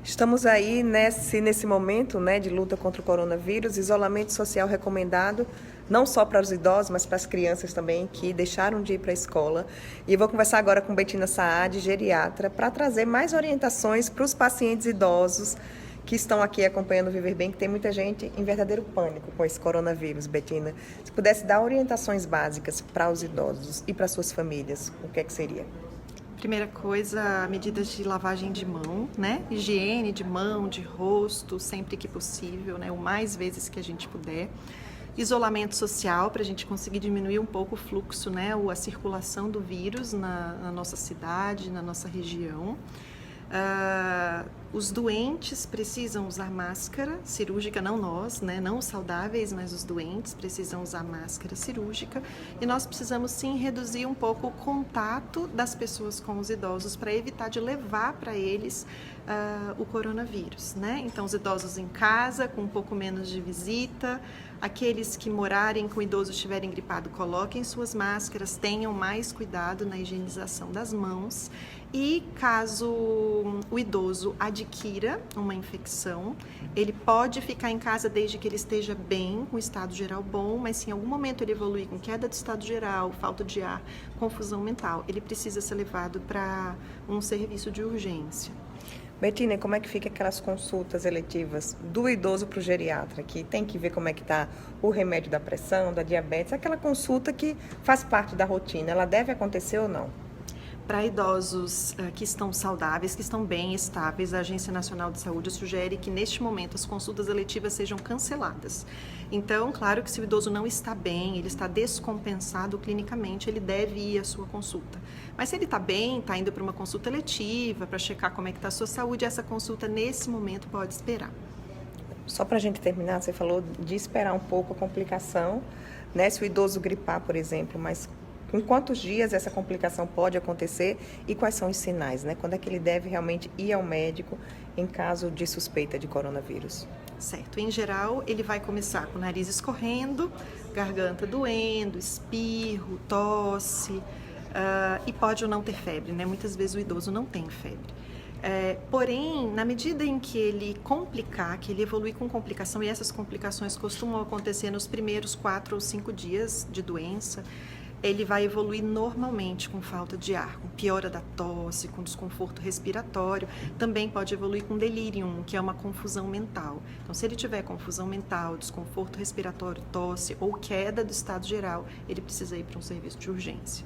Estamos aí nesse momento, de luta contra o coronavírus, isolamento social recomendado, não só para os idosos, mas para as crianças também, que deixaram de ir para a escola. E eu vou conversar agora com Betina Saad, geriatra, para trazer mais orientações para os pacientes idosos que estão aqui acompanhando o Viver Bem, que tem muita gente em verdadeiro pânico com esse coronavírus. Betina, se pudesse dar orientações básicas para os idosos e para suas famílias, o que é que seria? Primeira coisa, medidas de lavagem de mão, né? Higiene de mão, de rosto, sempre que possível, né? O mais vezes que a gente puder. Isolamento social, para a gente conseguir diminuir um pouco o fluxo, né? A circulação do vírus na nossa cidade, na nossa região. Os doentes precisam usar máscara cirúrgica, não nós, né? Não os saudáveis, mas os doentes precisam usar máscara cirúrgica, e nós precisamos sim reduzir um pouco o contato das pessoas com os idosos para evitar de levar para eles o coronavírus, né? Então, os idosos em casa, com um pouco menos de visita, aqueles que morarem com o idoso estiverem gripado, coloquem suas máscaras, tenham mais cuidado na higienização das mãos. E caso o idoso adquira uma infecção, ele pode ficar em casa desde que ele esteja bem, com estado geral bom, mas se em algum momento ele evoluir com queda do estado geral, falta de ar, confusão mental, ele precisa ser levado para um serviço de urgência. Betina, como é que fica aquelas consultas eletivas do idoso para o geriatra, que tem que ver como é que está o remédio da pressão, da diabetes, aquela consulta que faz parte da rotina, ela deve acontecer ou não? Para idosos que estão saudáveis, que estão bem estáveis, a Agência Nacional de Saúde sugere que neste momento as consultas eletivas sejam canceladas. Então, claro que se o idoso não está bem, ele está descompensado clinicamente, ele deve ir à sua consulta. Mas se ele está bem, está indo para uma consulta eletiva, para checar como é que está a sua saúde, essa consulta nesse momento pode esperar. Só para a gente terminar, você falou de esperar um pouco a complicação, né? Se o idoso gripar, por exemplo, mas em quantos dias essa complicação pode acontecer e quais são os sinais, né? Quando é que ele deve realmente ir ao médico em caso de suspeita de coronavírus? Certo. Em geral, ele vai começar com o nariz escorrendo, garganta doendo, espirro, tosse, e pode ou não ter febre, né? Muitas vezes o idoso não tem febre. Porém, na medida em que ele complicar, que ele evolui com complicação, e essas complicações costumam acontecer nos primeiros 4 ou 5 dias de doença, ele vai evoluir normalmente com falta de ar, com piora da tosse, com desconforto respiratório, também pode evoluir com delírio, que é uma confusão mental. Então, se ele tiver confusão mental, desconforto respiratório, tosse ou queda do estado geral, ele precisa ir para um serviço de urgência.